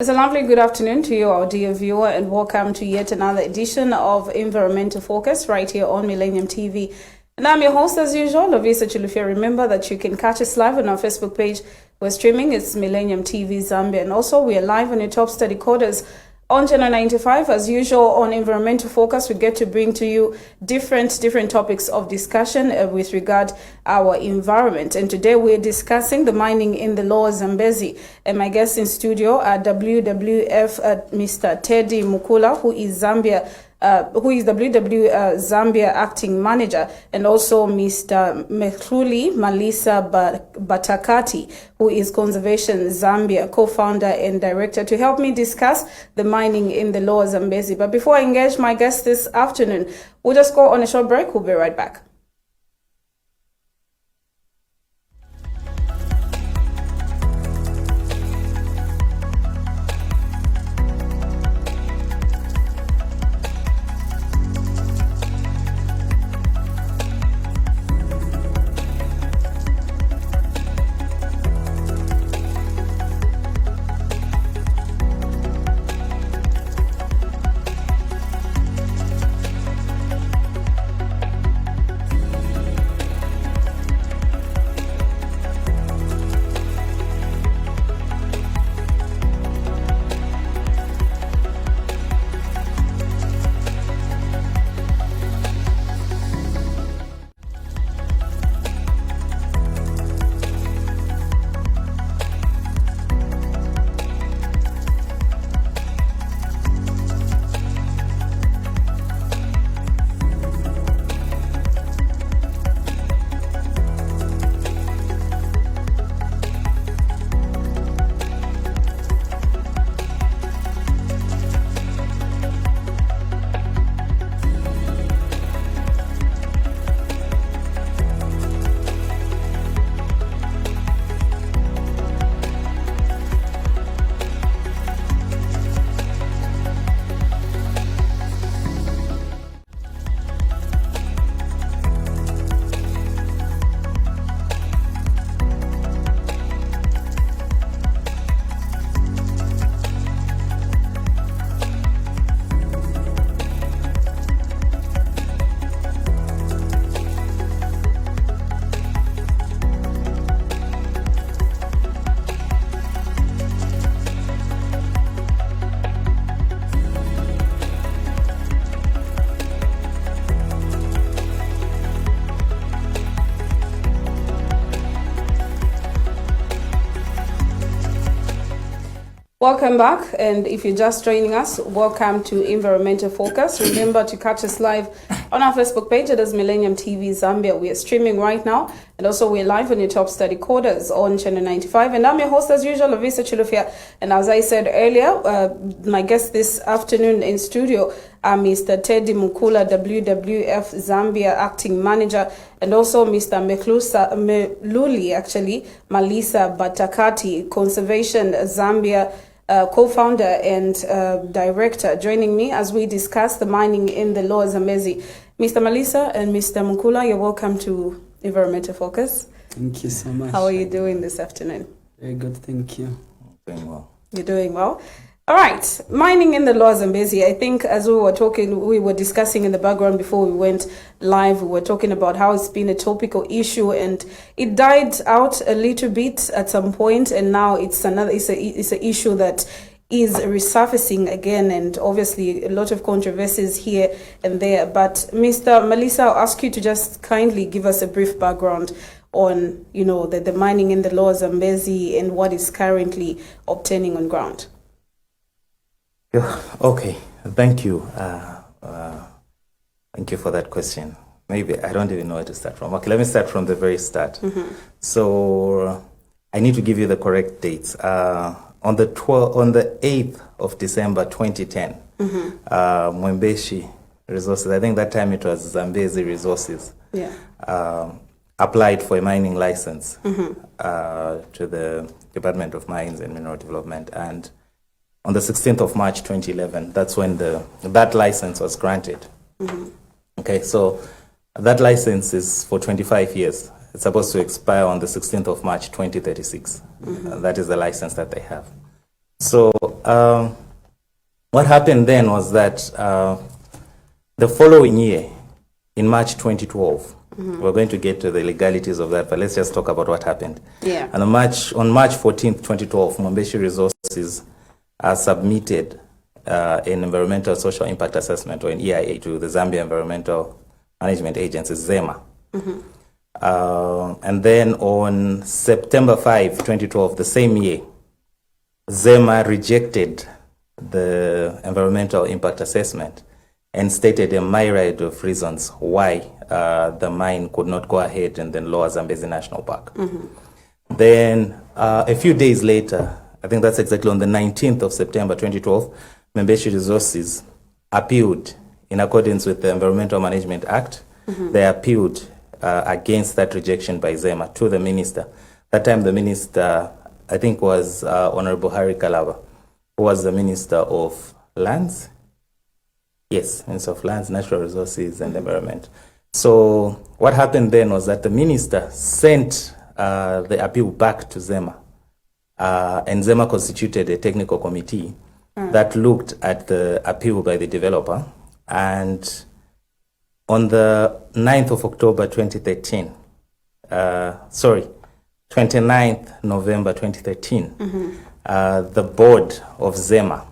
It's a lovely good afternoon to you, our dear viewer, and welcome to yet another edition of Environmental Focus right here on Millennium TV. And I'm your host as usual, Loviisa Chilufya. Remember that you can catch us live on our Facebook page. We're streaming, it's Millennium TV Zambia. And also we are live on your top study coders on Channel 95. As usual on Environmental Focus, we get to bring to you different topics of discussion with regard our environment. And today we're discussing the mining in the lower Zambezi. And my guest in studio are WWF Mr. Teddy Mukula, who is WWF-Zambia acting manager, and also Mr. Mehluli Malisa Batakathi, who is Conservation Zambia co-founder and director, to help me discuss the mining in the lower Zambezi. But before I engage my guest this afternoon, we'll just go on a short break. We'll be right back. Welcome back, and if you're just joining us, welcome to Environmental Focus. Remember to catch us live on our Facebook page. It is Millennium TV Zambia. We are streaming right now, and also we're live on your top study coders on Channel 95. And I'm your host as usual, Loviisa Chilufya. And as I said earlier, my guest this afternoon in studio are Mr. Teddy Mukula, WWF-Zambia acting manager, and also Mr. Mehluli, Malisa Batakathi, Conservation Zambia co-founder and director, joining me as we discuss the mining in the lower Zambezi. Mr. Malisa and Mr. Mukula, you're welcome to Environmental Focus. Thank you so much. How are you doing this afternoon? Very good, thank you. Doing well. You're doing well. All right, mining in the lower Zambezi. I think as we were discussing in the background before we went live, we were talking about how it's been a topical issue, and it died out a little bit at some point, and now it's an issue that is resurfacing again, and obviously a lot of controversies here and there. But Mr. Malisa, I'll ask you to just kindly give us a brief background on, the mining in the lower Zambezi and what is currently obtaining on ground. Okay, thank you. Thank you for that question. Maybe I don't even know where to start from. Okay, let me start from the very start. Mm-hmm. So I need to give you the correct dates. On the 8th of December 2010, Mwembeshi Resources, I think that time it was Zambezi Resources, applied for a mining license to the Department of Mines and Mineral Development, and on the 16th of March 2011, that's when that license was granted. Mm-hmm. Okay, so that license is for 25 years. It's supposed to expire on the 16th of March 2036. Mm-hmm. That is the license that they have. So what happened then was that the following year, in March 2012, we're going to get to the legalities of that, but let's just talk about what happened. Yeah. And on March 14th, 2012, Mwembeshi Resources submitted an environmental social impact assessment, or an EIA, to the Zambia Environmental Management Agency, ZEMA. And then on September 5, 2012, the same year, ZEMA rejected the environmental impact assessment and stated a myriad of reasons why the mine could not go ahead in the Lower Zambezi National Park. Then a few days later, I think that's exactly on the 19th of September 2012, Mwembeshi Resources appealed in accordance with the Environmental Management Act. They appealed against that rejection by ZEMA to the minister. That time the minister, I think, was Honorable Harry Kalaba, who was the Minister of Lands. Yes, Minister of Lands, Natural Resources and Environment. So what happened then was that the minister sent the appeal back to ZEMA, and ZEMA constituted a technical committee that looked at the appeal by the developer. And on the 9th of October 2013, 29th November 2013, the board of ZEMA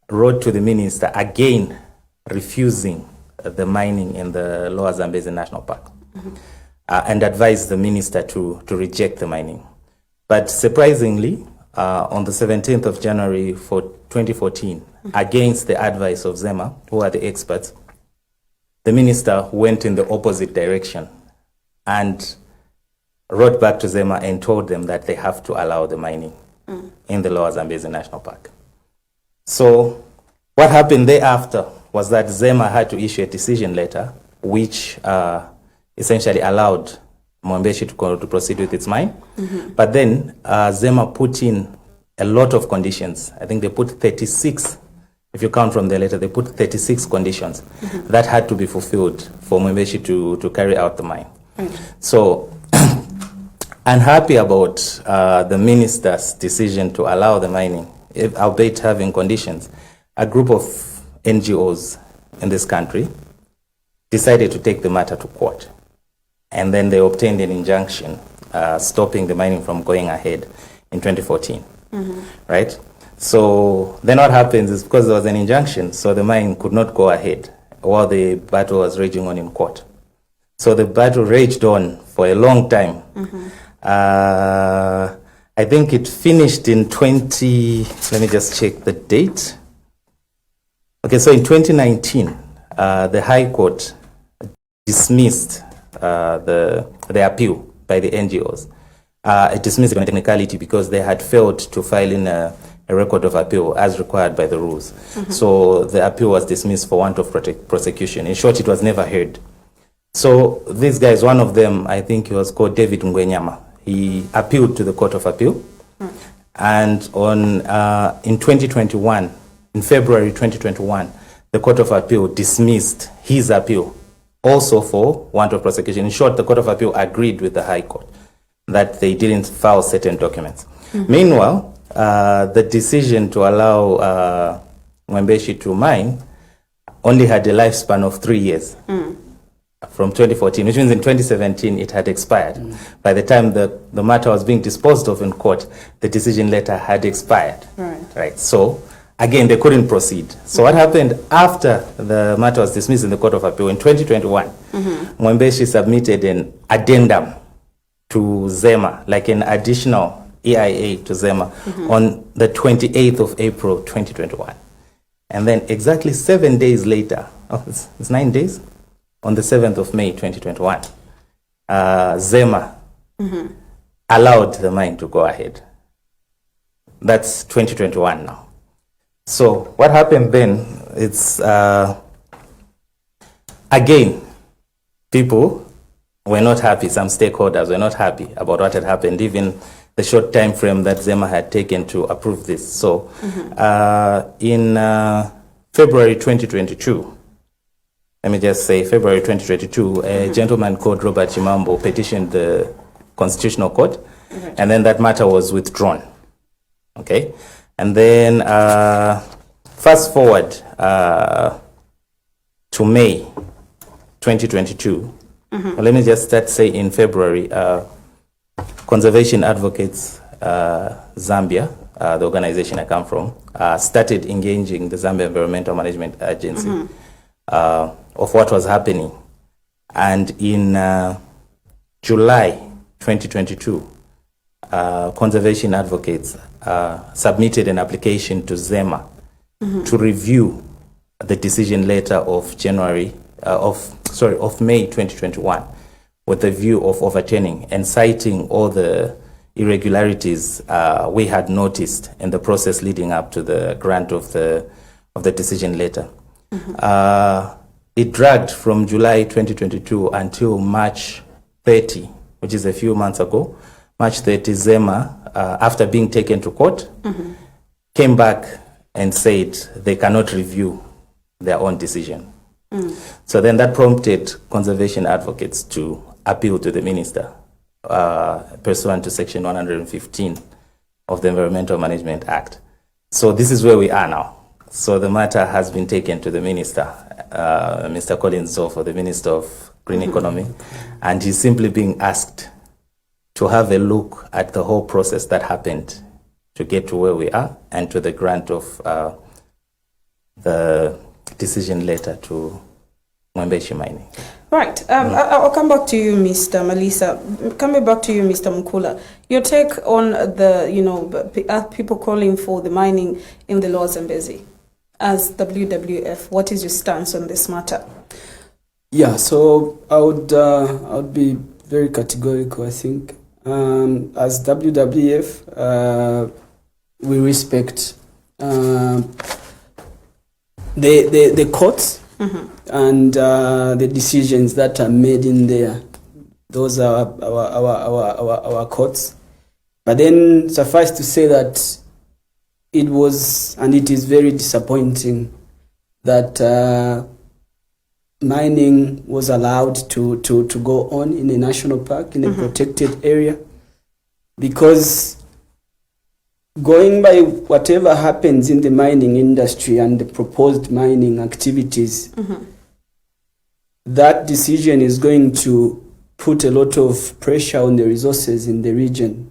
wrote to the minister again refusing the mining in the Lower Zambezi National Park, and advised the minister to reject the mining. But surprisingly, on the 17th of January 2014, against the advice of ZEMA, who are the experts, the minister went in the opposite direction and wrote back to ZEMA and told them that they have to allow the mining in the Lower Zambezi National Park. So what happened thereafter was that ZEMA had to issue a decision letter which essentially allowed Mwembeshi to proceed with its mine. But then ZEMA put in a lot of conditions. I think they put 36, if you count from the letter, they put 36 conditions that had to be fulfilled for Mwembeshi to carry out the mine. So unhappy about the minister's decision to allow the mining, albeit having conditions, a group of NGOs in this country decided to take the matter to court. And then they obtained an injunction stopping the mining from going ahead in 2014, right? So then what happens is, because there was an injunction, so the mine could not go ahead while the battle was raging on in court. So the battle raged on for a long time. I think it finished in let me just check the date. Okay, so in 2019, the High Court dismissed the appeal by the NGOs. It dismissed it on technicality because they had failed to file in a record of appeal as required by the rules. So the appeal was dismissed for want of prosecution. In short, it was never heard. So these guys, one of them, I think he was called David Ngwenyama, he appealed to the Court of Appeal. And in 2021, in February 2021, the Court of Appeal dismissed his appeal, also for want of prosecution. In short, the Court of Appeal agreed with the High Court that they didn't file certain documents. Meanwhile, the decision to allow Mwembeshi to mine only had a lifespan of 3 years. From 2014, which means in 2017 it had expired. By the time the matter was being disposed of in court, the decision letter had expired. Right. So again, they couldn't proceed. So what happened after the matter was dismissed in the Court of Appeal in 2021? Mwembeshi submitted an addendum to ZEMA, like an additional EIA to ZEMA, on the 28th of April 2021. And then exactly 7 days later, it's 9 days, on the 7th of May 2021, ZEMA allowed the mine to go ahead. That's 2021 now. So what happened then, it's, again, people were not happy, some stakeholders were not happy about what had happened, even the short time frame that ZEMA had taken to approve this. So in February 2022, let me just say February 2022, a gentleman called Robert Chimambo petitioned the Constitutional Court, and then that matter was withdrawn. Okay, and then fast forward to May 2022. Well, let me just start, say, in February. Conservation Advocates Zambia, the organization I come from, started engaging the Zambia Environmental Management Agency of what was happening. And in July 2022, Conservation Advocates submitted an application to ZEMA to review the decision letter of May 2021 with the view of overturning and citing all the irregularities we had noticed in the process leading up to the grant of the decision letter. It dragged from July 2022 until March 30, which is a few months ago. March 30, ZEMA, after being taken to court, came back and said they cannot review their own decision. So then that prompted conservation advocates to appeal to the minister pursuant to Section 115 of the Environmental Management Act. So this is where we are now. So the matter has been taken to the minister, Mr. Collins Zoffo, the Minister of Green Economy, and he's simply being asked to have a look at the whole process that happened to get to where we are and to the grant of the decision letter to Mwembeshi Mining. Right. I'll come back to you, Mr. Malisa. Coming back to you, Mr. Mukula. Your take on the, people calling for the mining in the Lower Zambezi. As WWF, what is your stance on this matter? Yeah, so I would be very categorical, I think. As WWF, we respect the courts and the decisions that are made in there. Those are our courts. But then suffice to say that it was and it is very disappointing that mining was allowed to go on in a national park, in a protected area, because going by whatever happens in the mining industry and the proposed mining activities, that decision is going to put a lot of pressure on the resources in the region.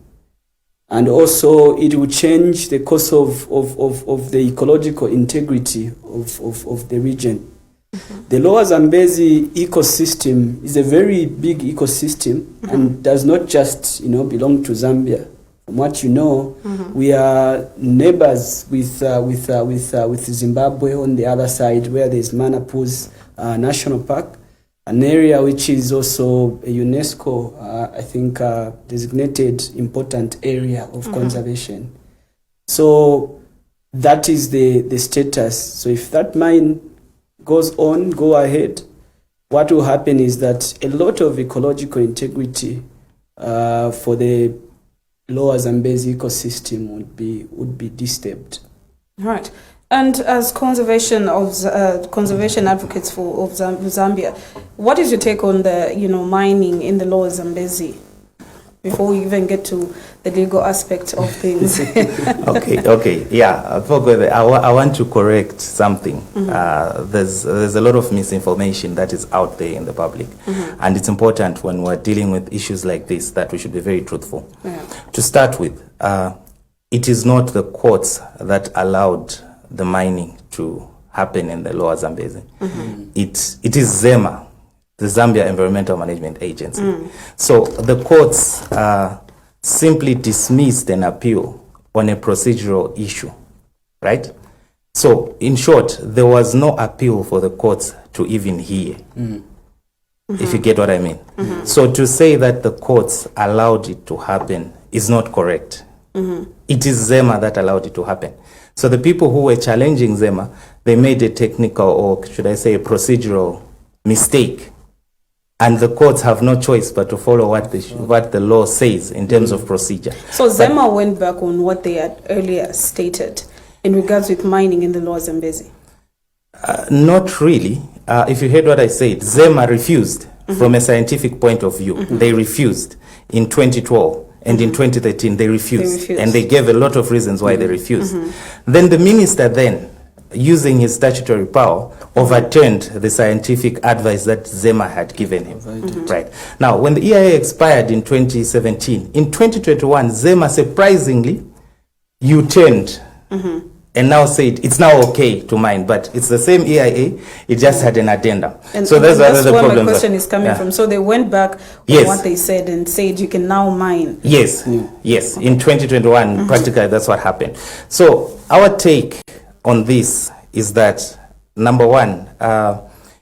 And also it will change the course of the ecological integrity of the region. The Lower Zambezi ecosystem is a very big ecosystem and does not just belong to Zambia. From what you know, we are neighbors with Zimbabwe on the other side, where there's Manapus National Park, an area which is also a UNESCO, I think, designated important area of conservation. So that is the status. So if that mine goes on, go ahead, what will happen is that a lot of ecological integrity for the Lower Zambezi ecosystem would be disturbed. Right. And as conservation advocates of Zambia, what is your take on the mining in the Lower Zambezi? Before we even get to the legal aspect of things. Okay, yeah. I want to correct something. There's a lot of misinformation that is out there in the public, and it's important when we're dealing with issues like this that we should be very truthful. Yeah. To start with, it is not the courts that allowed the mining to happen in the Lower Zambezi. It is ZEMA, the Zambia Environmental Management Agency. So the courts simply dismissed an appeal on a procedural issue, right? So in short, there was no appeal for the courts to even hear, if you get what I mean. So to say that the courts allowed it to happen is not correct. It is ZEMA that allowed it to happen. So the people who were challenging ZEMA, they made a technical, or should I say a procedural mistake. And the courts have no choice but to follow what the law says in terms of procedure. So ZEMA went back on what they had earlier stated in regards with mining in the Lower Zambezi? Not really. If you heard what I said, ZEMA refused from a scientific point of view. They refused in 2012. And in 2013, they refused. And they refused. gave a lot of reasons why they refused. Then the minister then, using his statutory power, overturned the scientific advice that Zema had given him. Right. Now, when the EIA expired in 2017, in 2021, Zema surprisingly U-turned and now said it's now okay to mine, but it's the same EIA, it just had an addendum. And so that's where problem. my question is coming from. So they went back on what they said and said you can now mine. Yes, yes. In 2021, practically that's what happened. So our take on this is that, number one,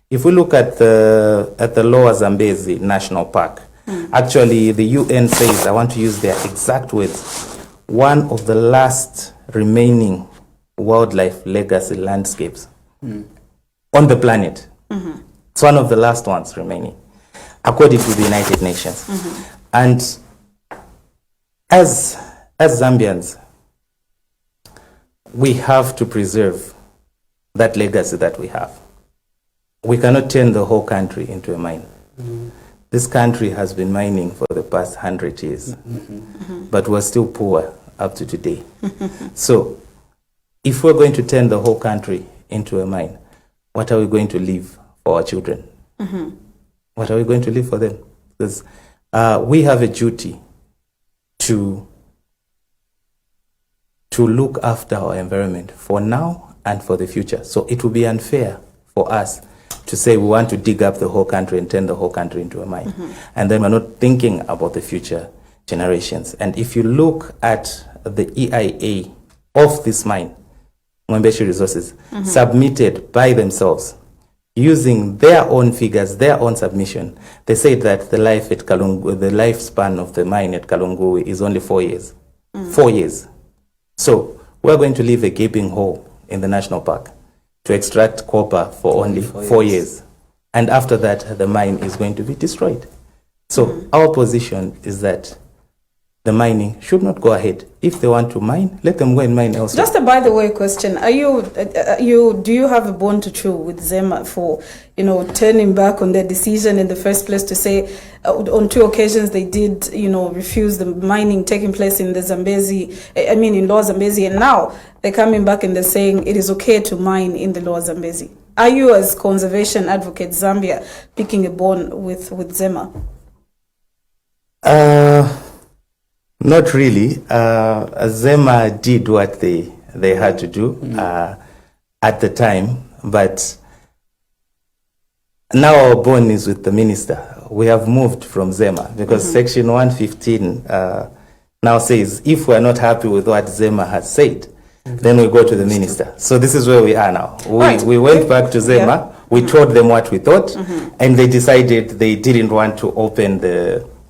if we look at the Lower Zambezi National Park, actually the UN says, I want to use their exact words, one of the last remaining wildlife legacy landscapes on the planet. It's one of the last ones remaining, according to the United Nations. And as Zambians, we have to preserve that legacy that we have. We cannot turn the whole country into a mine. This country has been mining for the past 100 years, but we're still poor up to today. So if we're going to turn the whole country into a mine, what are we going to leave for our children? What are we going to leave for them? Because we have a duty to look after our environment for now and for the future. So it will be unfair for us to say we want to dig up the whole country and turn the whole country into a mine. And then we're not thinking about the future generations. And if you look at the EIA of this mine, Mwembeshi Resources, submitted by themselves, using their own figures, their own submission, they said that the lifespan of the mine at Kalungu is only 4 years. 4 years. So we're going to leave a gaping hole in the national park to extract copper for only 4 years. And after that, the mine is going to be destroyed. So our position is that the mining should not go ahead. If they want to mine, let them go and mine elsewhere. Just a by the way question: do you have a bone to chew with Zema for turning back on their decision in the first place to say on 2 occasions they did refuse the mining taking place in the Zambezi, in Lower Zambezi, and now they're coming back and they're saying it is okay to mine in the Lower Zambezi? Are you, as conservation advocate Zambia, picking a bone with Zema? Not really. Zema did what they had to do at the time, but now our bone is with the minister. We have moved from Zema because Section 115 now says if we are not happy with what Zema has said, then we go to the minister. So this is where we are now. We went back to Zema, we told them what we thought, and they decided they didn't want to open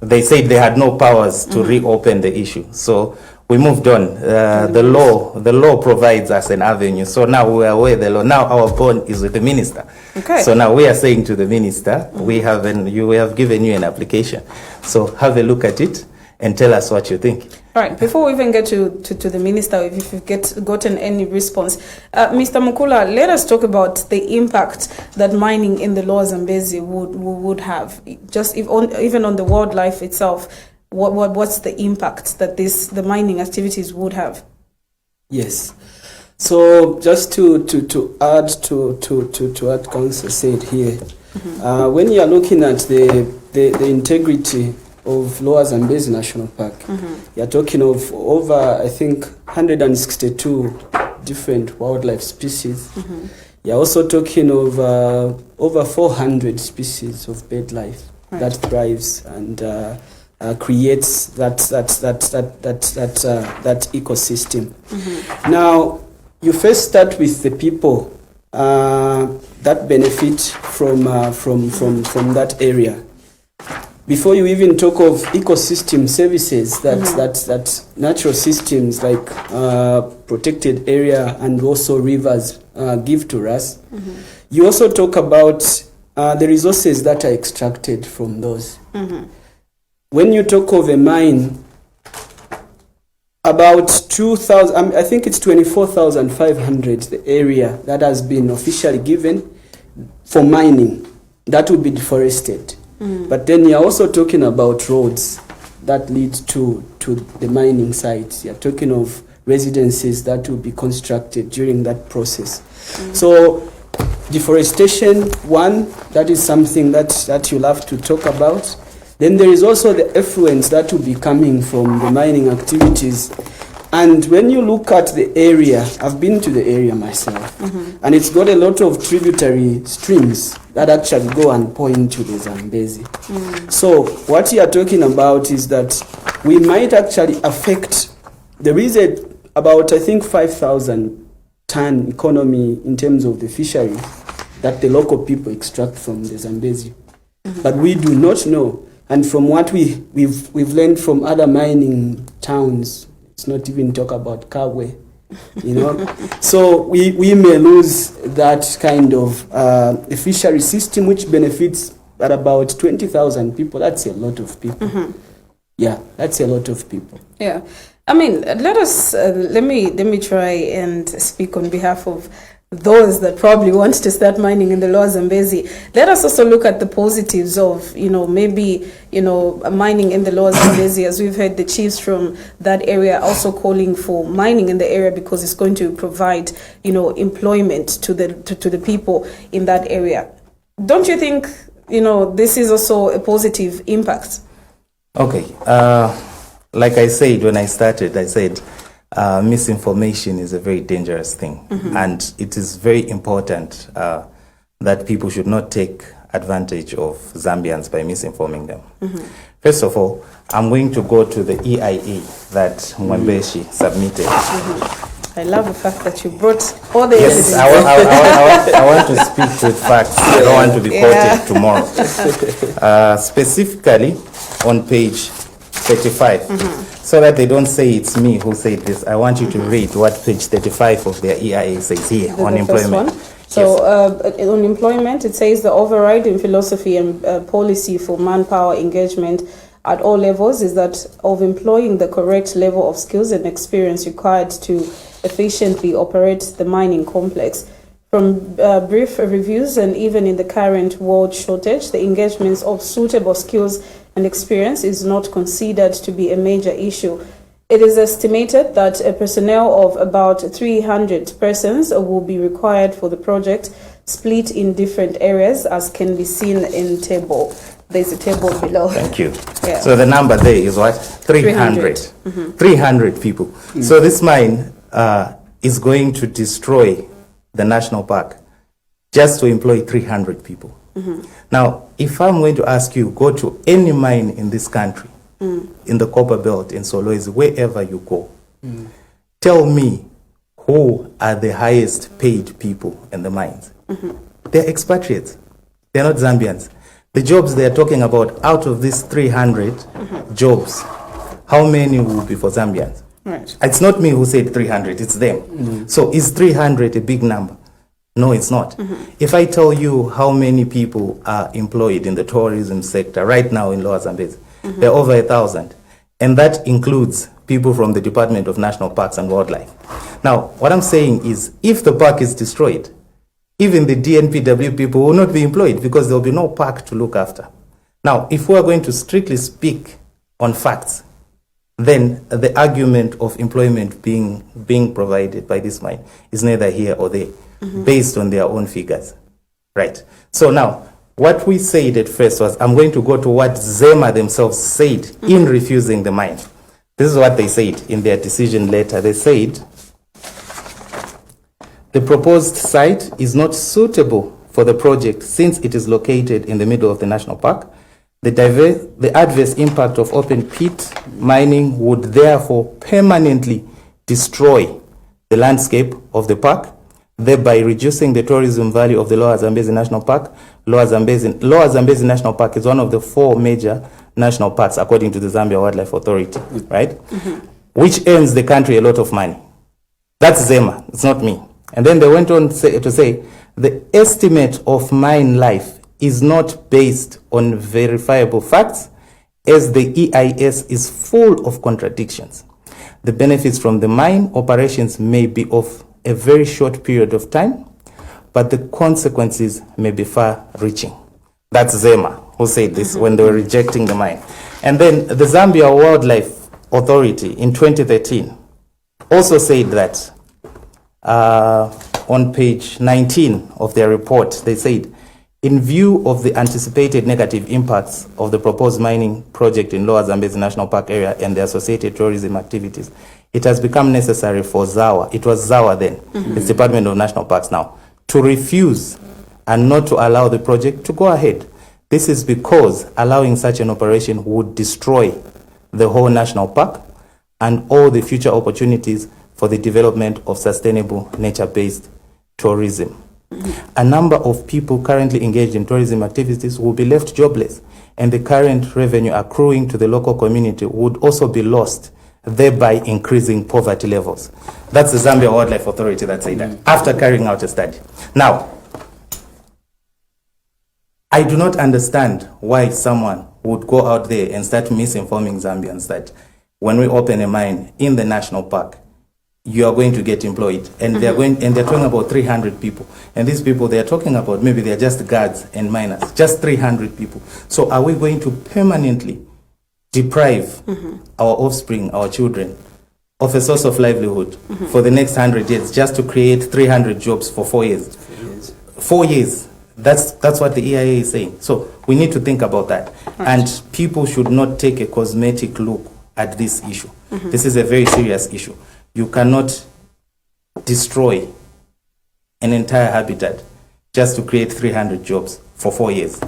they said they had no powers to reopen the issue. So we moved on. The law provides us an avenue. So now we are aware the law. Now our bond is with the minister. Okay. So now we are saying to the minister, we have given you an application. So have a look at it and tell us what you think. All right. Before we even get to the minister, if you've gotten any response, Mr. Mukula, let us talk about the impact that mining in the Lower Zambezi would have, just even on the wildlife itself. What's the impact that the mining activities would have? Yes. So just to add to what Counsel said here, when you are looking at the integrity of Lower Zambezi National Park, you're talking of over, I think, 162 different wildlife species. You're also talking of over 400 species of bird life that thrives and creates that ecosystem. Now, you first start with the people that benefit from that area. Before you even talk of ecosystem services that natural systems like protected area and also rivers give to us, you also talk about the resources that are extracted from those. When you talk of a mine, about 2,000, I think it's 24,500, the area that has been officially given for mining, that will be deforested. But then you're also talking about roads. that lead to the mining sites. You're talking of residences that will be constructed during that process. So deforestation, one, that is something that you'll have to talk about. Then there is also the effluents that will be coming from the mining activities. And when you look at the area, I've been to the area myself, and it's got a lot of tributary streams that actually go and pour into the Zambezi. So what you are talking about is that we might actually affect, there is about, I think, 5,000 ton economy in terms of the fishery that the local people extract from the Zambezi. But we do not know. And from what we've learned from other mining towns, it's not even talk about Kagwe, you know. So we may lose that kind of a fishery system which benefits at about 20,000 people. That's a lot of people. Yeah, that's a lot of people. Yeah. I mean, let me try and speak on behalf of those that probably want to start mining in the Lower Zambezi. Let us also look at the positives of, maybe, mining in the Lower Zambezi, as we've heard the chiefs from that area also calling for mining in the area because it's going to provide, employment to the people in that area. Don't you think, this is also a positive impact? Okay. Like I said when I started, I said, misinformation is a very dangerous thing, and it is very important that people should not take advantage of Zambians by misinforming them. First of all, I'm going to go to the EIA that Mwembeshi submitted. I love the fact that you brought all the evidence. I want to speak with facts. I don't want to be quoted tomorrow. Specifically on page 35. So that they don't say it's me who said this. I want you to read what page 35 of their EIA says here on employment. So on employment, it says the overriding philosophy and policy for manpower engagement at all levels is that of employing the correct level of skills and experience required to efficiently operate the mining complex. From brief reviews and even in the current world shortage, the engagements of suitable skills and experience is not considered to be a major issue. It is estimated that a personnel of about 300 persons will be required for the project, split in different areas, as can be seen in table. There's a table below. Thank you. Yeah. So the number there is what? 300. 300 people. So this mine is going to destroy the national park just to employ 300 people. Now, if I'm going to ask you, go to any mine in this country, in the copper belt, in Solwezi, wherever you go, tell me who are the highest paid people in the mines. They're expatriates. They're not Zambians. The jobs they're talking about, out of these 300 jobs, how many will be for Zambians? Right. It's not me who said 300, it's them. So is 300 a big number? No, it's not. If I tell you how many people are employed in the tourism sector right now in Lower Zambezi, there are over 1,000. And that includes people from the Department of National Parks and Wildlife. Now, what I'm saying is, if the park is destroyed, even the DNPW people will not be employed because there will be no park to look after. Now, if we are going to strictly speak on facts, then the argument of employment being provided by this mine is neither here or there, based on their own figures. Right. So now, what we said at first was, I'm going to go to what Zema themselves said in refusing the mine. This is what they said in their decision letter. They said, the proposed site is not suitable for the project since it is located in the middle of the national park. The adverse impact of open pit mining would therefore permanently destroy the landscape of the park, thereby reducing the tourism value of the Lower Zambezi National Park. Lower Zambezi National Park is one of the 4 major national parks according to the Zambia Wildlife Authority, right? Which earns the country a lot of money. That's Zema, it's not me. And then they went on to say, the estimate of mine life is not based on verifiable facts, as the EIS is full of contradictions. The benefits from the mine operations may be of a very short period of time, but the consequences may be far-reaching. That's Zema, who said this when they were rejecting the mine. And then the Zambia Wildlife Authority in 2013 also said that on page 19 of their report, they said, in view of the anticipated negative impacts of the proposed mining project in Lower Zambezi National Park area and the associated tourism activities, it has become necessary for ZAWA, it was ZAWA then, it's Department of National Parks now, to refuse and not to allow the project to go ahead. This is because allowing such an operation would destroy the whole national park and all the future opportunities for the development of sustainable nature-based tourism. A number of people currently engaged in tourism activities will be left jobless, and the current revenue accruing to the local community would also be lost, thereby increasing poverty levels. That's the Zambia Wildlife Authority that said that, after carrying out a study. Now, I do not understand why someone would go out there and start misinforming Zambians that when we open a mine in the national park, you are going to get employed, and they're talking about 300 people, and these people they are talking about, maybe they're just guards and miners, just 300 people. So are we going to permanently deprive our offspring, our children, of a source of livelihood for the next 100 years, just to create 300 jobs for 4 years? 4 years. That's what the EIA is saying. So we need to think about that. Right. And people should not take a cosmetic look at this issue. This is a very serious issue. You cannot destroy an entire habitat just to create 300 jobs for 4 years.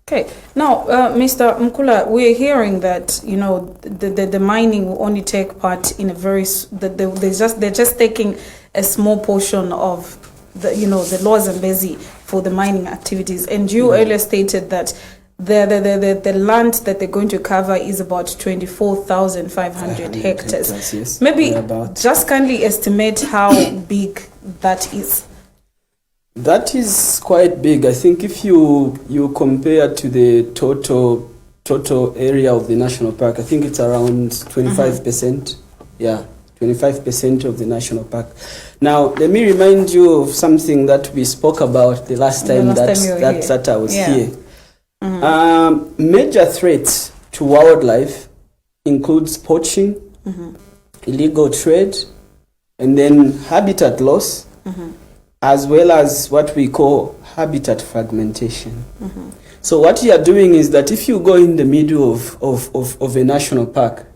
Okay. Now, Mr. Mukula, we're hearing that, you know, the mining will only take part in a very, they're just taking a small portion of the, you know, the Lower Zambezi for the mining activities. And you earlier stated that the land that they're going to cover is about 24,500 hectares. Yes. Maybe just kindly estimate how big that is. That is quite big. I think if you compare to the total area of the national park, I think it's around 25%. Yeah, 25% of the national park. Now, let me remind you of something that we spoke about the last time that I was here. Major threats to wildlife includes poaching, illegal trade, and then habitat loss, as well as what we call habitat fragmentation. So what you are doing is that if you go in the middle of a national park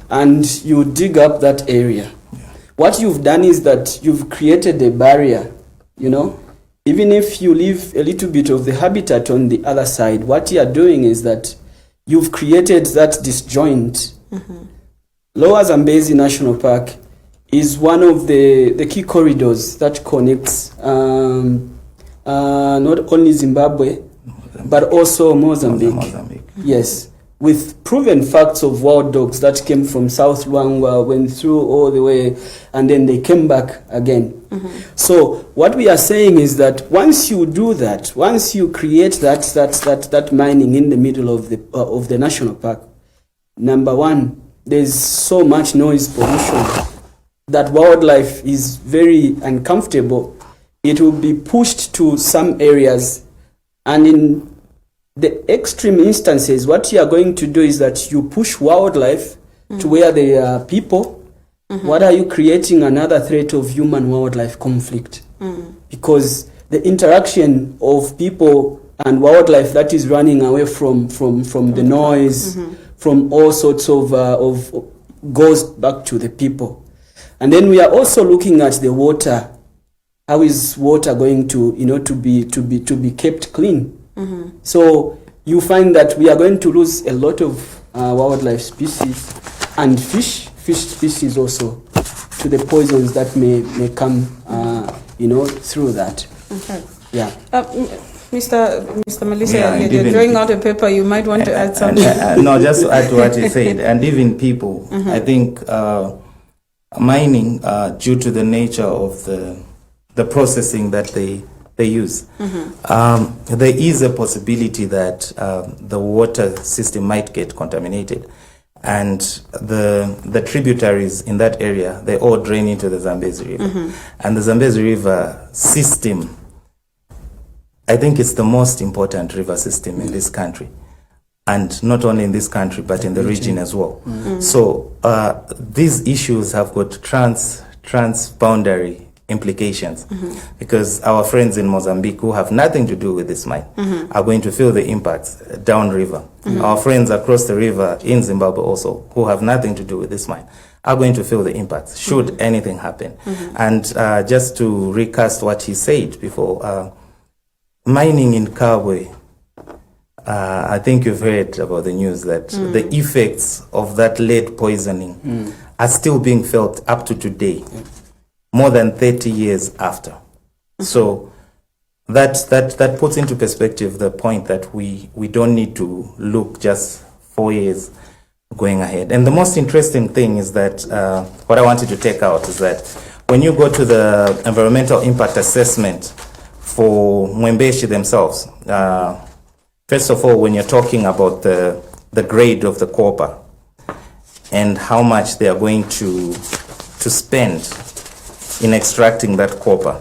and you dig up that area, what you've done is that you've created a barrier, you know. Even if you leave a little bit of the habitat on the other side, what you are doing is that you've created that disjoint. Lower Zambezi National Park is one of the key corridors that connects not only Zimbabwe, but also Mozambique. Yes, with proven facts of wild dogs that came from South Luangwa, went through all the way, and then they came back again. So what we are saying is that once you do that, once you create that mining in the middle of the national park, number one, there's so much noise pollution that wildlife is very uncomfortable. It will be pushed to some areas, and in the extreme instances, what you are going to do is that you push wildlife to where there are people. What are you creating? Another threat of human-wildlife conflict. Because the interaction of people and wildlife that is running away from the noise, from all sorts of goes back to the people. And then we are also looking at the water. How is water going to, you know, to be kept clean? So you find that we are going to lose a lot of wildlife species and fish species also to the poisons that may come, you know, through that. Okay. Yeah. Mr. Malisa, you're drawing out a paper. You might want to add something. No, just to add to what you said, and even people, I think mining, due to the nature of the processing that they use, there is a possibility that the water system might get contaminated, and the tributaries in that area, they all drain into the Zambezi River, and the Zambezi River system, I think it's the most important river system in this country. and not only in this country, but in the region as well. So these issues have got transboundary implications, because our friends in Mozambique who have nothing to do with this mine are going to feel the impacts downriver. Our friends across the river in Zimbabwe also, who have nothing to do with this mine, are going to feel the impacts should anything happen. And just to recast what he said before, mining in Kabwe, I think you've heard about the news that the effects of that lead poisoning are still being felt up to today, more than 30 years after. So that puts into perspective the point that we don't need to look just 4 years going ahead. And the most interesting thing is that what I wanted to take out is that when you go to the environmental impact assessment for Mwembeshi themselves, first of all, when you're talking about the grade of the copper and how much they are going to spend in extracting that copper,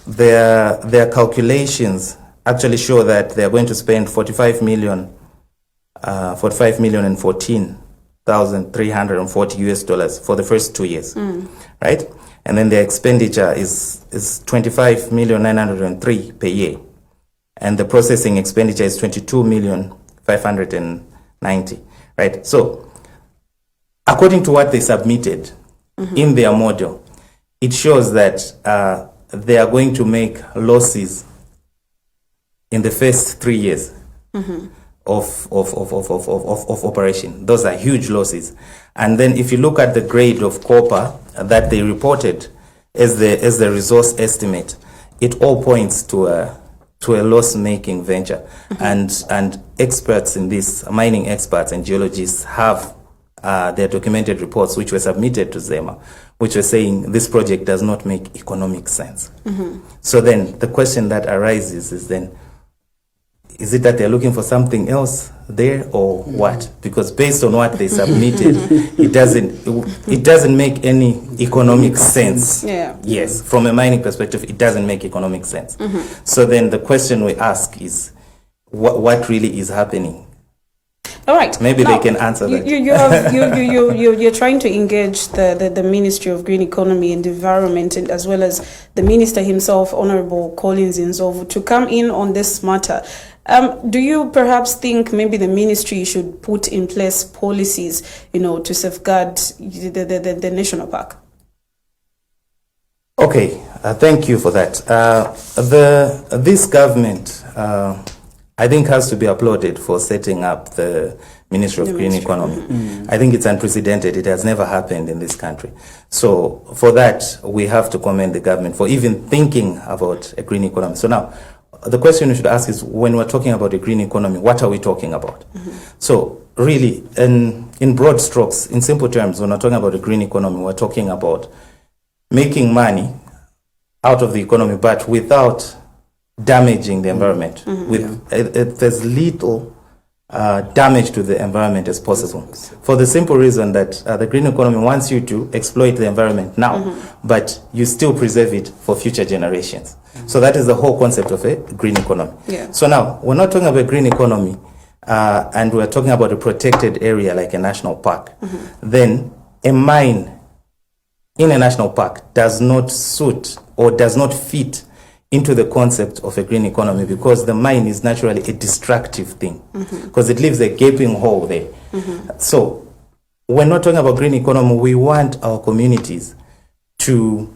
their calculations actually show that they are going to spend 45,014,340 US dollars for the first 2 years, right? And then their expenditure is 25,903 per year, and the processing expenditure is 22,590, right? So, according to what they submitted in their model, it shows that they are going to make losses in the first 3 years of operation. Those are huge losses. And then if you look at the grade of copper that they reported as the resource estimate, it all points to a loss-making venture. And experts in this, mining experts and geologists, have their documented reports which were submitted to ZEMA, which were saying this project does not make economic sense. So then the question that arises is then, is it that they're looking for something else there or what? Because based on what they submitted, it doesn't make any economic sense. Yes, from a mining perspective, it doesn't make economic sense. So then the question we ask is, what really is happening? All right. Maybe now, they can answer that. You're trying to engage the Ministry of Green Economy and Environment, and as well as the Minister himself, Honorable Collins Nzovu, to come in on this matter. Do you perhaps think maybe the ministry should put in place policies, to safeguard the national park? Okay, thank you for that. This government, I think, has to be applauded for setting up the Ministry of Green Economy. I think it's unprecedented. It has never happened in this country. So for that, we have to commend the government for even thinking about a green economy. So now, the question we should ask is, when we're talking about a green economy, what are we talking about? So really, in broad strokes, in simple terms, when we're talking about a green economy, we're talking about making money out of the economy, but without damaging the environment, with as little damage to the environment as possible. For the simple reason that the green economy wants you to exploit the environment now, but you still preserve it for future generations. So that is the whole concept of a green economy. So now, we're not talking about a green economy, and we're talking about a protected area like a national park. Then a mine in a national park does not suit or does not fit into the concept of a green economy, because the mine is naturally a destructive thing, because it leaves a gaping hole there. So we're not talking about green economy. We want our communities to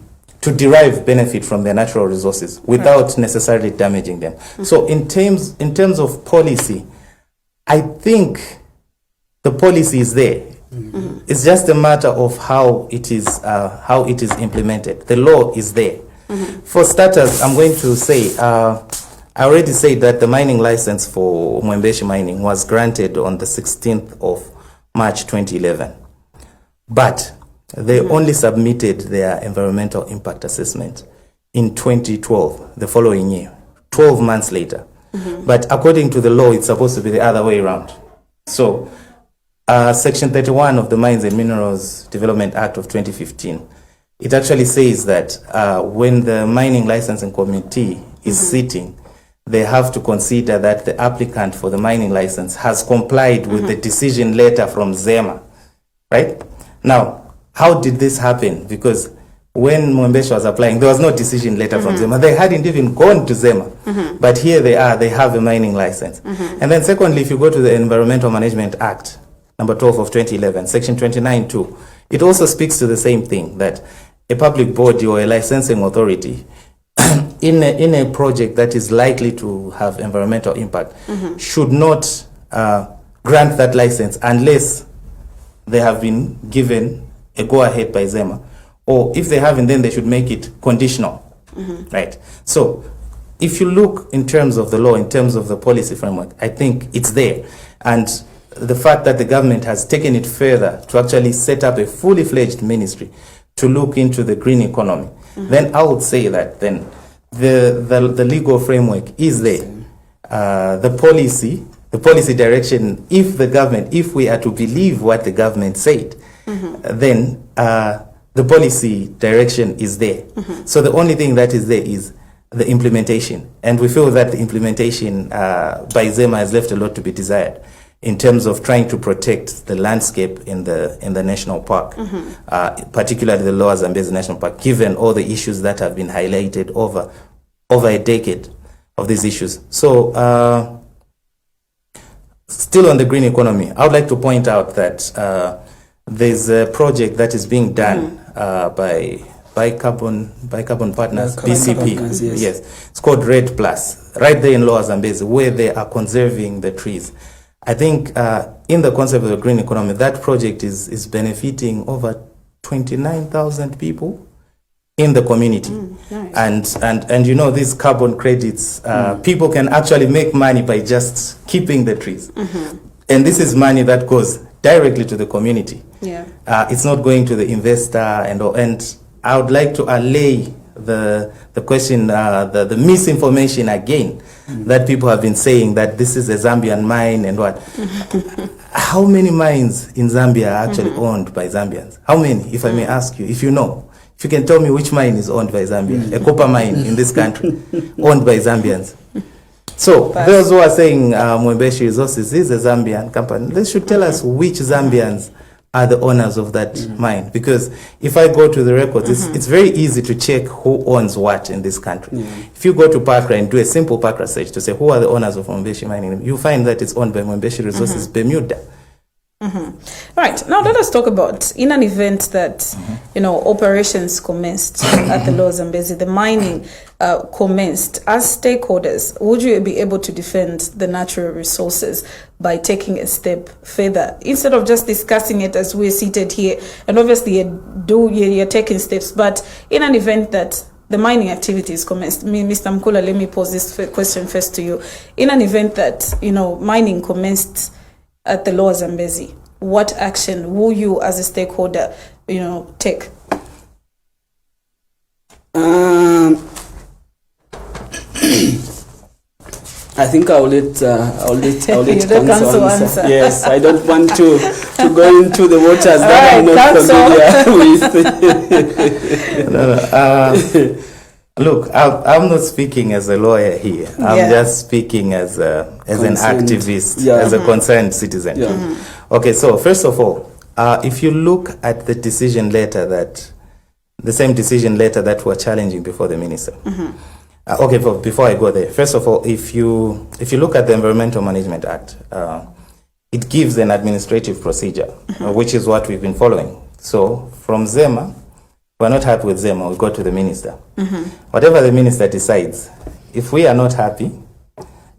derive benefit from their natural resources without necessarily damaging them. So in terms of policy, I think the policy is there. It's just a matter of how it is implemented. The law is there. For starters, I'm going to say, I already said that the mining license for Mwembeshi mining was granted on the 16th of March 2011. But they only submitted their environmental impact assessment in 2012, the following year, 12 months later. But according to the law, it's supposed to be the other way around. So, Section 31 of the Mines and Minerals Development Act of 2015, it actually says that when the mining licensing committee is sitting, they have to consider that the applicant for the mining license has complied with the decision letter from Zema, right? Now, how did this happen? Because when Mwembeshi was applying, there was no decision letter from Zema. They hadn't even gone to Zema. But here they are, they have a mining license. And then secondly, if you go to the Environmental Management Act, number 12 of 2011, section 29(2), it also speaks to the same thing, that a public body or a licensing authority in a project that is likely to have environmental impact should not grant that license unless they have been given a go-ahead by Zema. Or if they haven't, then they should make it conditional, right? So if you look in terms of the law, in terms of the policy framework, I think it's there. And the fact that the government has taken it further to actually set up a fully fledged ministry to look into the green economy, then I would say that then the legal framework is there. The policy direction, if we are to believe what the government said, then the policy direction is there. So the only thing that is there is the implementation. And we feel that the implementation by Zema has left a lot to be desired in terms of trying to protect the landscape in the national park, particularly the Lower Zambezi National Park, given all the issues that have been highlighted over a decade of these issues. So still on the green economy, I would like to point out that there's a project that is being done by Carbon Partners, BCP. Partners, yes. It's called Red Plus, right there in Lower Zambezi, where they are conserving the trees. I think in the concept of the green economy, that project is benefiting over 29,000 people in the community. Nice. And you know, these carbon credits, people can actually make money by just keeping the trees. And this is money that goes directly to the community. Yeah. It's not going to the investor and I would like to allay the question, the misinformation again, that people have been saying that this is a Zambian mine and what. How many mines in Zambia are actually owned by Zambians? How many, if I may ask you, if you know? If you can tell me which mine is owned by Zambia, a copper mine in this country, owned by Zambians. So those who are saying Mwembeshi Resources is a Zambian company, they should tell us which Zambians are the owners of that mine. Because if I go to the records, it's very easy to check who owns what in this country. If you go to Parkra and do a simple Parkra search to say who are the owners of Mwembeshi mining, you find that it's owned by Mwembeshi Resources Bermuda. Right, now let us talk about, in an event that operations commenced at the Lower Zambezi, the mining commenced. As stakeholders, would you be able to defend the natural resources by taking a step further instead of just discussing it as we're seated here? And obviously you're taking steps, but in an event that the mining activities commenced, Mr. Mukula, let me pose this question first to you. In an event that mining commenced at the Lower Zambezi, what action will you as a stakeholder take? I think I'll let Counsel answer. Yes, I don't want to go into the waters that I'm not familiar with. Look, I'm not speaking as a lawyer here. I'm just speaking as an activist, as a concerned citizen. Okay, so first of all, if you look at the decision letter the same decision letter that we're challenging before the minister. Before I go there, first of all, if you look at the Environmental Management Act, it gives an administrative procedure, which is what we've been following. So from Zema, we're not happy with Zema, we go to the minister. Whatever the minister decides, if we are not happy,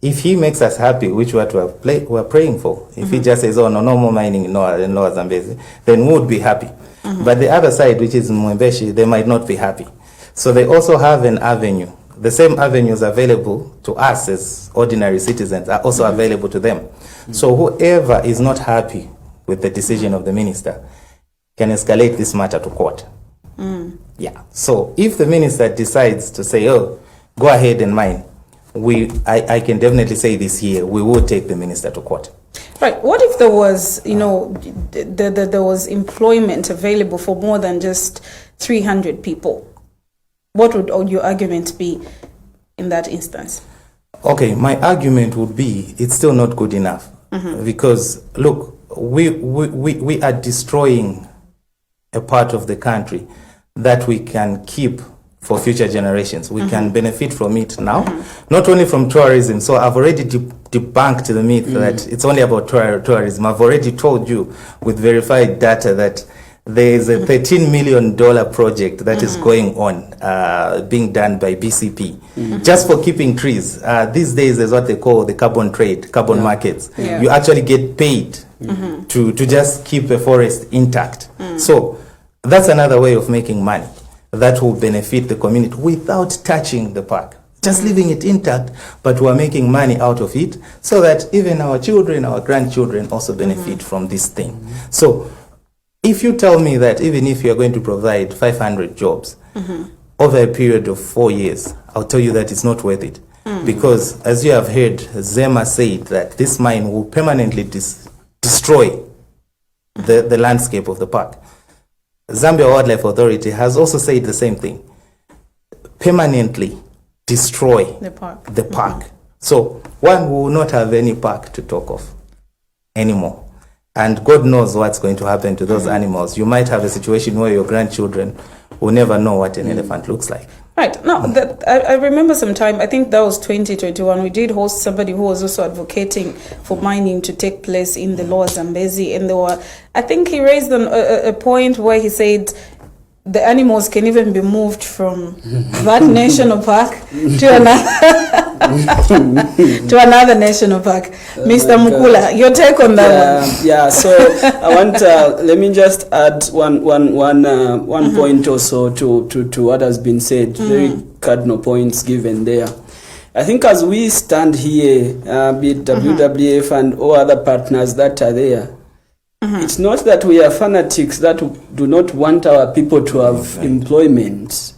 if he makes us happy, which what we're praying for, if he just says, no more mining in Lower Zambezi, then we would be happy. But the other side, which is Mwembeshi, they might not be happy. So they also have an avenue. The same avenues available to us as ordinary citizens are also available to them. So whoever is not happy with the decision of the minister can escalate this matter to court. Yeah. So if the minister decides to say, go ahead and mine, I can definitely say this here, we will take the minister to court. Right. What if there was, there was employment available for more than just 300 people? What would your argument be in that instance? Okay, my argument would be it's still not good enough. Because, look, we are destroying a part of the country that we can keep for future generations. We can benefit from it now, not only from tourism. So I've already debunked the myth that it's only about tourism. I've already told you with verified data that there is a $13 million project that is going on, being done by BCP, just for keeping trees. These days, there's what they call the carbon trade, carbon markets. Yeah. You actually get paid to just keep a forest intact. So that's another way of making money that will benefit the community without touching the park. Just leaving it intact, but we're making money out of it so that even our children, our grandchildren also benefit from this thing. So if you tell me that even if you're going to provide 500 jobs over a period of 4 years, I'll tell you that it's not worth it. Because as you have heard, Zema said that this mine will permanently destroy the landscape of the park. Zambia Wildlife Authority has also said the same thing. Permanently destroy the park. So one will not have any park to talk of anymore. And God knows what's going to happen to those animals. You might have a situation where your grandchildren will never know what an elephant looks like. Right. Now, I remember some time, I think that was 2021, we did host somebody who was also advocating for mining to take place in the lower Zambezi. And I think he raised a point where he said the animals can even be moved from that national park to another national park. Mr. Mukula, your take on that one? Yeah, so I want, let me just add one point also to what has been said. Very cardinal points given there. I think as we stand here, be it WWF and all other partners that are there, it's not that we are fanatics that do not want our people to have employment.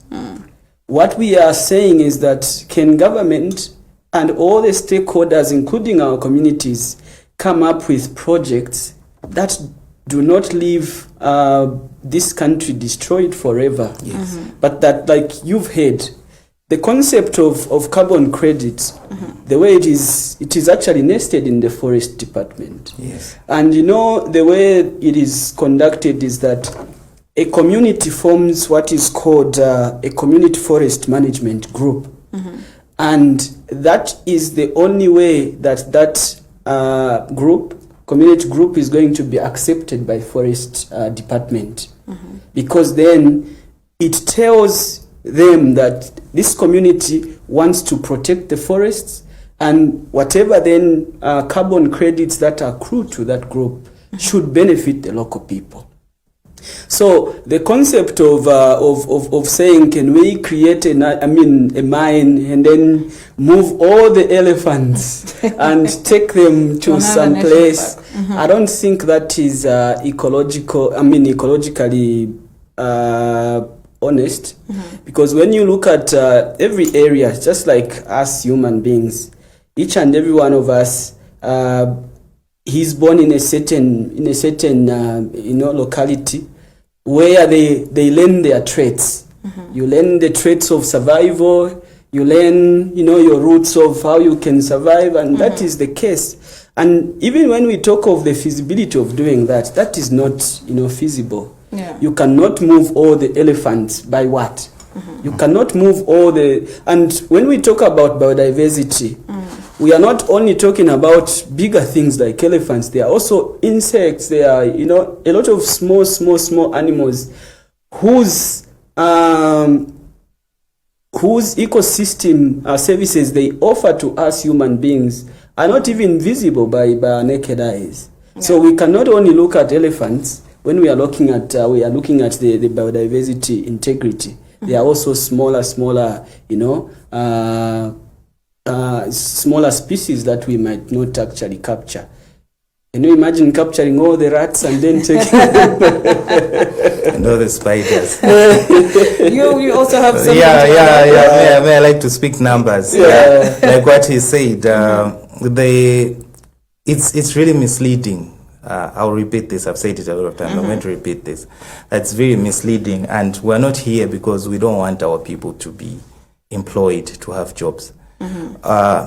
What we are saying is that can government and all the stakeholders, including our communities, come up with projects that do not leave this country destroyed forever. Yes. But that, like you've heard, the concept of carbon credits, the way it is actually nested in the forest department. Yes. And you know, the way it is conducted is that a community forms what is called a community forest management group. And that is the only way that community group is going to be accepted by forest department. Because then it tells them that this community wants to protect the forests, and whatever then carbon credits that accrue to that group should benefit the local people. So the concept of saying, can we create a mine and then move all the elephants and take them to some place? I don't think that is ecologically honest, because when you look at every area, just like us human beings, each and every one of us, he's born in a certain locality where they learn their traits. You learn the traits of survival. You learn, your roots of how you can survive, and that is the case. And even when we talk of the feasibility of doing that, that is not, feasible. Yeah. You cannot move all the elephants by what? You cannot move all and when we talk about biodiversity, we are not only talking about bigger things like elephants. There are also insects. There are, a lot of small animals whose ecosystem services they offer to us human beings are not even visible by our naked eyes. Yeah. So we cannot only look at elephants when we are looking at the biodiversity integrity. There are also smaller species that we might not actually capture. Can you imagine capturing all the rats and then taking and all the spiders? You also have some. Yeah. May I like to speak numbers? Yeah. Like what he said, it's really misleading. I'll repeat this. I've said it a lot of times. I'm going to repeat this. It's very misleading, and we're not here because we don't want our people to be employed, to have jobs.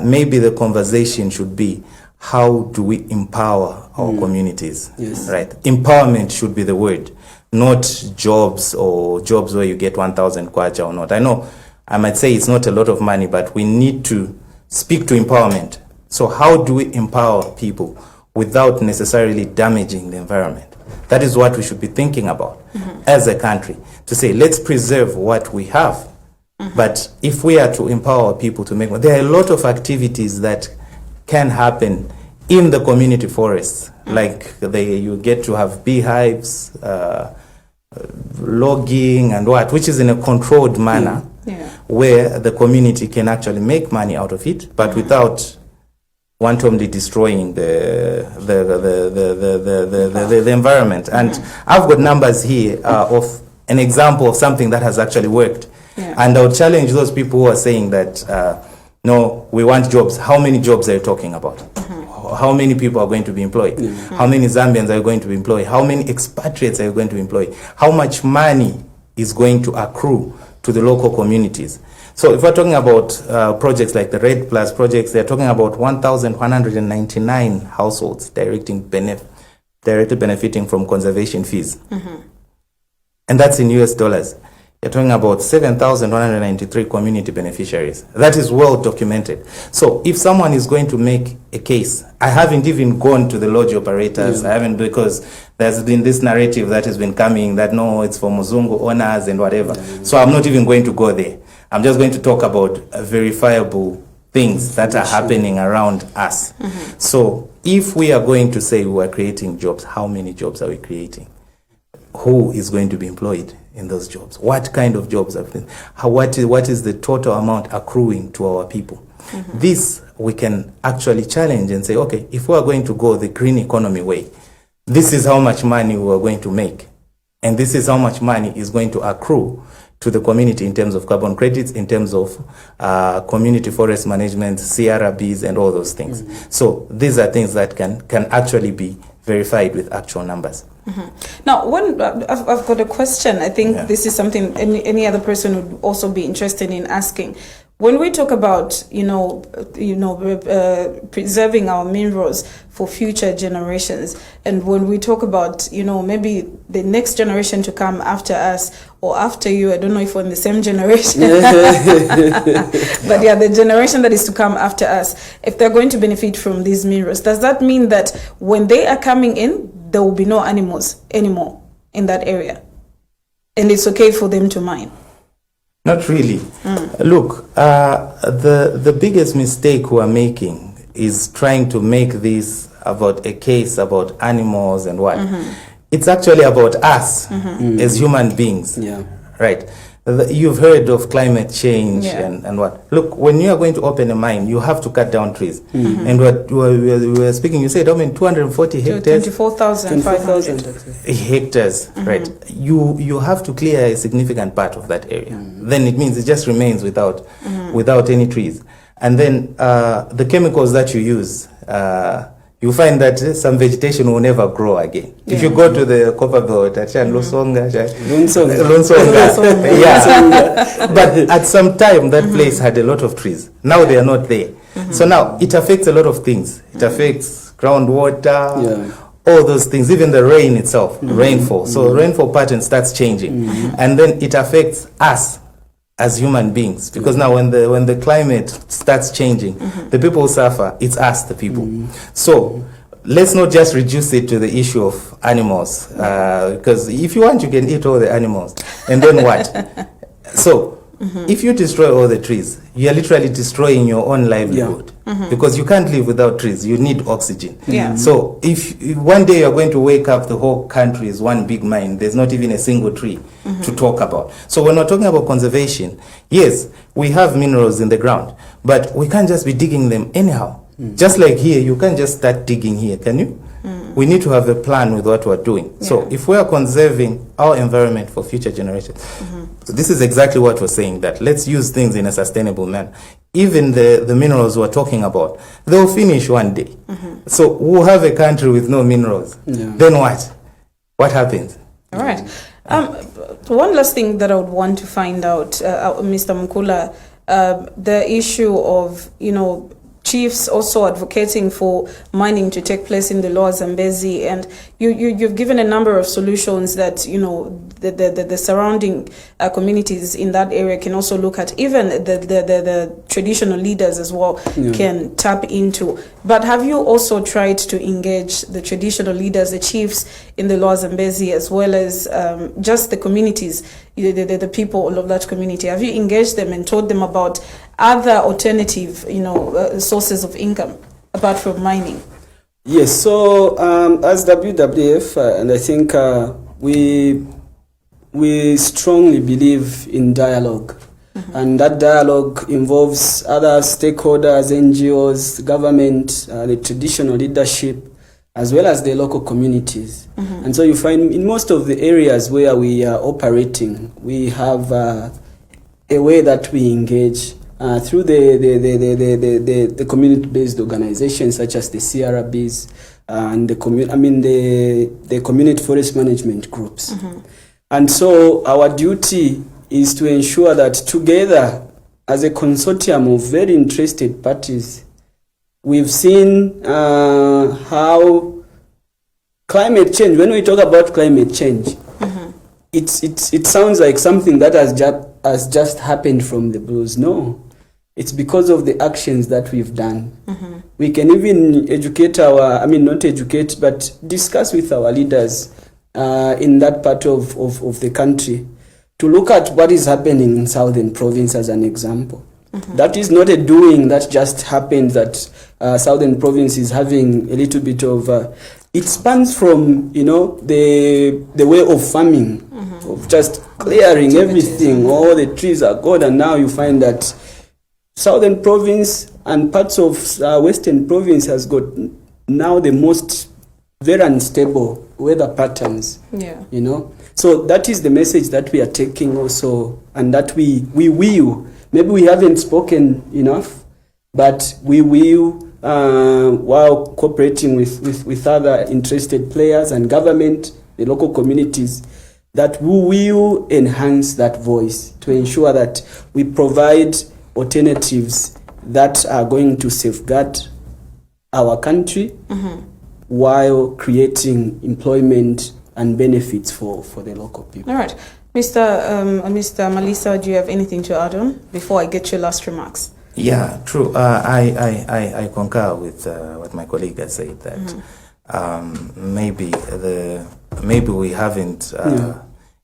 maybe the conversation should be, how do we empower our communities? Yes. Right? Empowerment should be the word, not jobs or jobs where you get 1,000 kwacha or not. I know I might say it's not a lot of money, but we need to speak to empowerment. So how do we empower people without necessarily damaging the environment? That is what we should be thinking about as a country, to say, let's preserve what we have. But if we are to empower people to make, there are a lot of activities that can happen in the community forests, like you get to have beehives, logging and which is in a controlled manner, where the community can actually make money out of it, but without wantonly destroying the environment. And I've got numbers here of an example of something that has actually worked. And I would challenge those people who are saying that, no, we want jobs. How many jobs are you talking about? How many people are going to be employed? How many Zambians are you going to be employed? How many expatriates are you going to employ? How much money is going to accrue to the local communities? So if we're talking about projects like the Red Plus projects, they're talking about 1,199 households directly benefiting from conservation fees. And that's in US dollars. You're talking about 7,193 community beneficiaries. That is well documented. So if someone is going to make a case, I haven't even gone to the lodge operators. I haven't, because there's been this narrative that has been coming that no, it's for Muzungu owners and whatever. So I'm not even going to go there. I'm just going to talk about verifiable things that are happening around us. So if we are going to say we are creating jobs, how many jobs are we creating? Who is going to be employed in those jobs? What kind of jobs are what is the total amount accruing to our people? This we can actually challenge and say, okay, if we are going to go the green economy way, this is how much money we are going to make, and this is how much money is going to accrue to the community in terms of carbon credits, in terms of community forest management, CRBs, and all those things. So these are things that can actually be verified with actual numbers. Now, I've got a question. I think this is something any other person would also be interested in asking. When we talk about, preserving our minerals for future generations, and when we talk about, maybe the next generation to come after us or after you, I don't know if we're in the same generation, but the generation that is to come after us, if they're going to benefit from these minerals, does that mean that when they are coming in, there will be no animals anymore in that area, and it's okay for them to mine? Not really. Look, the biggest mistake we are making is trying to make this about a case about animals and what. It's actually about us as human beings. Right. You've heard of climate change and what. Look, when you are going to open a mine, you have to cut down trees. And what we were speaking, you said, 240 hectares? 24,500 hectares, right? You have to clear a significant part of that area. Then it means it just remains without any trees. And then the chemicals that you use, you find that some vegetation will never grow again. If you go to the copper belt, but at some time that place had a lot of trees. Now they are not there. So now it affects a lot of things. It affects groundwater, all those things, even the rain itself, rainfall. So rainfall pattern starts changing, and then it affects us as human beings, because now when the climate starts changing, the people who suffer, it's us, the people. So let's not just reduce it to the issue of animals, because if you want, you can eat all the animals, and then what? So if you destroy all the trees, you are literally destroying your own livelihood, because you can't live without trees. You need oxygen. So if one day you're going to wake up, the whole country is one big mine, there's not even a single tree to talk about. So when we're talking about conservation, yes, we have minerals in the ground, but we can't just be digging them anyhow. Just like here, you can't just start digging here, can you? We need to have a plan with what we're doing. So if we are conserving our environment for future generations, so this is exactly what we're saying, that let's use things in a sustainable manner. Even the minerals we're talking about, they'll finish one day. So we'll have a country with no minerals. Then what? What happens? All right. One last thing that I would want to find out, Mr. Mukula, the issue of, chiefs also advocating for mining to take place in the lower Zambezi, and you've given a number of solutions that the surrounding communities in that area can also look at. Even the traditional leaders as well can tap into. But have you also tried to engage the traditional leaders, the chiefs in the lower Zambezi, as well as just the communities, the people of that community? Have you engaged them and told them about other alternative, sources of income apart from mining? Yes. So as WWF, and I think we strongly believe in dialogue, and that dialogue involves other stakeholders, NGOs, government, the traditional leadership, as well as the local communities. And so you find in most of the areas where we are operating, we have a way that we engage through the community-based organizations such as the CRBs and the community forest management groups. And so our duty is to ensure that together as a consortium of very interested parties, we've seen how climate change, when we talk about climate change, it sounds like something that has just happened from the blues. No, it's because of the actions that we've done. We can even educate not educate, but discuss with our leaders in that part of the country to look at what is happening in Southern Province as an example. That is not a doing that just happened, that Southern Province is having a little bit of... it spans from, the way of farming, of just clearing everything, all the trees are gone, and now you find that Southern Province and parts of Western Province has got now the most very unstable weather patterns. So that is the message that we are taking also, and that we will. Maybe we haven't spoken enough, but we will, while cooperating with other interested players and government, the local communities, that we will enhance that voice to ensure that we provide alternatives that are going to safeguard our country while creating employment and benefits for the local people. All right. Mr. Malisa, do you have anything to add on before I get your last remarks? Yeah, true. I concur with what my colleague has said, that maybe we haven't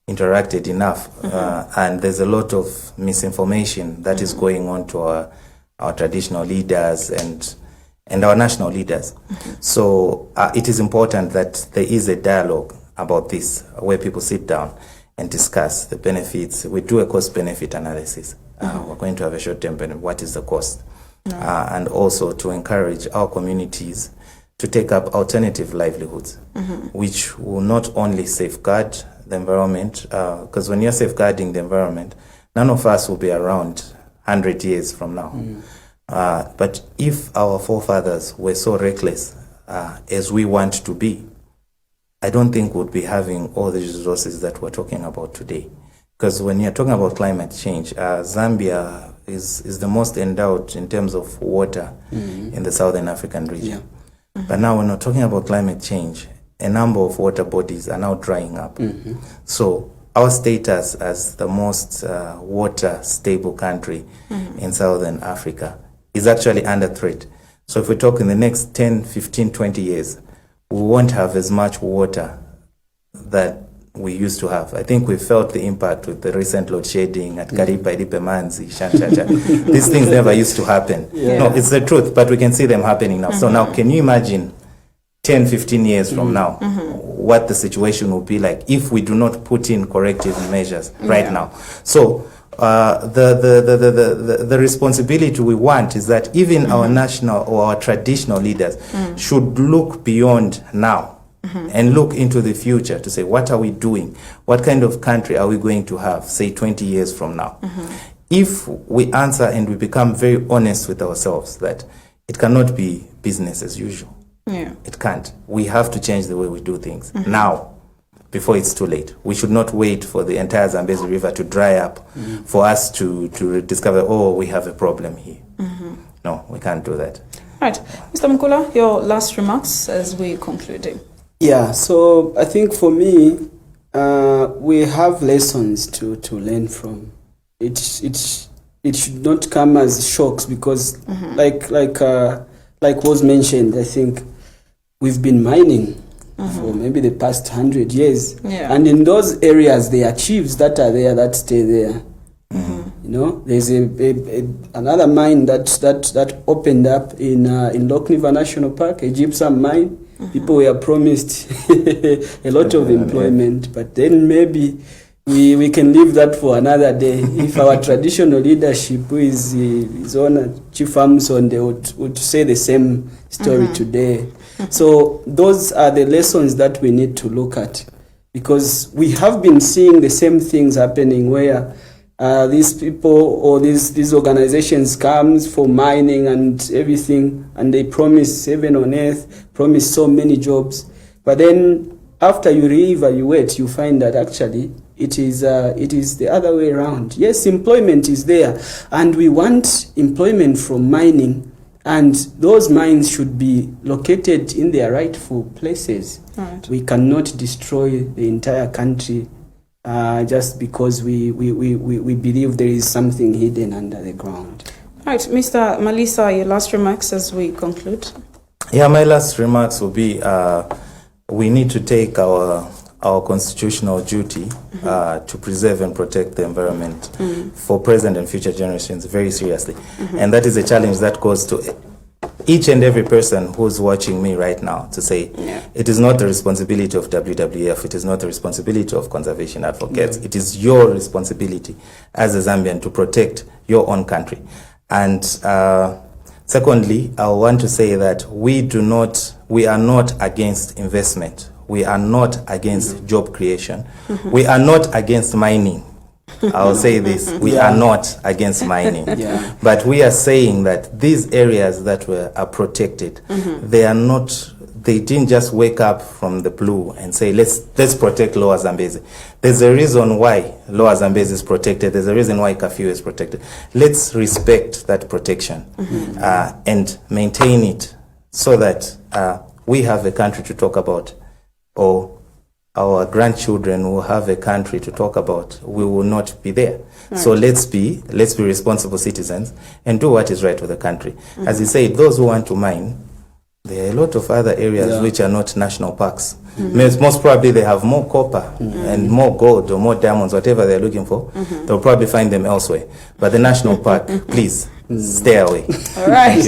interacted enough, and there's a lot of misinformation that is going on to our traditional leaders and our national leaders. So it is important that there is a dialogue about this, where people sit down and discuss the benefits. We do a cost-benefit analysis. We're going to have a short-term benefit. What is the cost? And also to encourage our communities to take up alternative livelihoods, which will not only safeguard the environment, because when you're safeguarding the environment, none of us will be around 100 years from now. But if our forefathers were so reckless as we want to be, I don't think we'd be having all the resources that we're talking about today. Because when you're talking about climate change, Zambia is the most endowed in terms of water in the Southern African region. But now when we're talking about climate change, a number of water bodies are now drying up. So our status as the most water stable country in Southern Africa is actually under threat. So if we talk in the next 10, 15, 20 years, we won't have as much water that we used to have. I think we felt the impact with the recent load shedding at Karipa, Manzi, Shanchacha. These things never used to happen. No, it's the truth, but we can see them happening now. So now, can you imagine 10, 15 years from now, what the situation will be like if we do not put in corrective measures right now? So the responsibility we want is that even our national or our traditional leaders should look beyond now and look into the future to say, what are we doing? What kind of country are we going to have, say, 20 years from now? If we answer and we become very honest with ourselves that it cannot be business as usual. It can't. We have to change the way we do things now. before it's too late. We should not wait for the entire Zambezi River to dry up for us to discover, oh, we have a problem here. No, we can't do that. Right. Mr. Mukula, your last remarks as we're concluding. Yeah, so I think for me, we have lessons to learn from. It should not come as shocks because, like was mentioned, I think we've been mining for maybe the past 100 years, and in those areas, the achieves that are there that stay there. You know, there's another mine that opened up in Loviisa National Park, a gypsum mine. People were promised a lot of employment, but then maybe we can leave that for another day. If our traditional leadership, who is on Chief Counsel, they would say the same story today. So those are the lessons that we need to look at, because we have been seeing the same things happening where these people or these organizations comes for mining and everything, and they promise heaven on earth, promise so many jobs, but then after you reevaluate, you find that actually it is the other way around. Yes, employment is there, and we want employment from mining, and those mines should be located in their rightful places. Right. We cannot destroy the entire country just because we believe there is something hidden under the ground. Right, Mr. Malisa, your last remarks as we conclude. Yeah, my last remarks will be we need to take our constitutional duty to preserve and protect the environment for present and future generations very seriously. And that is a challenge that goes to each and every person who's watching me right now to say, it is not the responsibility of WWF, it is not the responsibility of conservation advocates, it is your responsibility as a Zambian to protect your own country. And secondly, I want to say that we are not against investment. We are not against job creation. We are not against mining. I'll say this, we are not against mining. But we are saying that these areas that are protected, they didn't just wake up from the blue and say, let's protect Lower Zambezi. There's a reason why Lower Zambezi is protected. There's a reason why Kafue is protected. Let's respect that protection and maintain it so that we have a country to talk about, or our grandchildren will have a country to talk about. We will not be there. Right. So let's be responsible citizens and do what is right for the country. As you say, those who want to mine, there are a lot of other areas which are not national parks. Most probably they have more copper and more gold or more diamonds, whatever they're looking for. They'll probably find them elsewhere. But the national park, please, stay away. All right.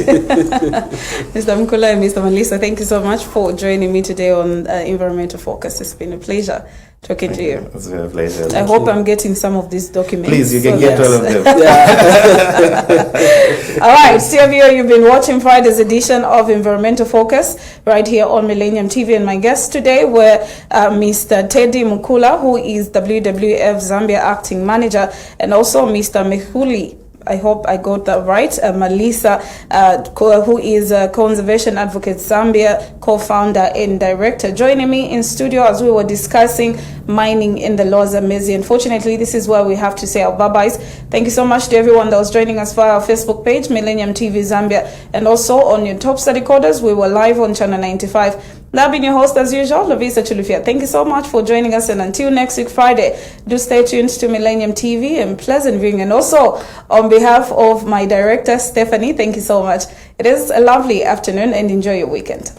Mr. Mukula and Mr. Malisa, thank you so much for joining me today on Environmental Focus. It's been a pleasure talking to you. It's been a pleasure. I hope I'm getting some of these documents. Please, you can get all of them. All right, still here, you've been watching Friday's edition of Environmental Focus right here on Millennium TV, and my guests today were Mr. Teddy Mukula, who is WWF-Zambia Acting Manager, and also Mr. Mehluli. I hope I got that right. Malisa, who is Conservation Advocate Zambia, co-founder and director, joining me in studio as we were discussing mining in the Lower Zambezi. Unfortunately, this is where we have to say our bye-byes. Thank you so much to everyone that was joining us via our Facebook page, Millennium TV Zambia, and also on your top study coders. We were live on channel 95. I've been your host as usual, Loviisa Chilufya. Thank you so much for joining us, and until next week Friday, do stay tuned to Millennium TV and pleasant viewing. And also on behalf of my director Stephanie, thank you so much. It is a lovely afternoon and enjoy your weekend.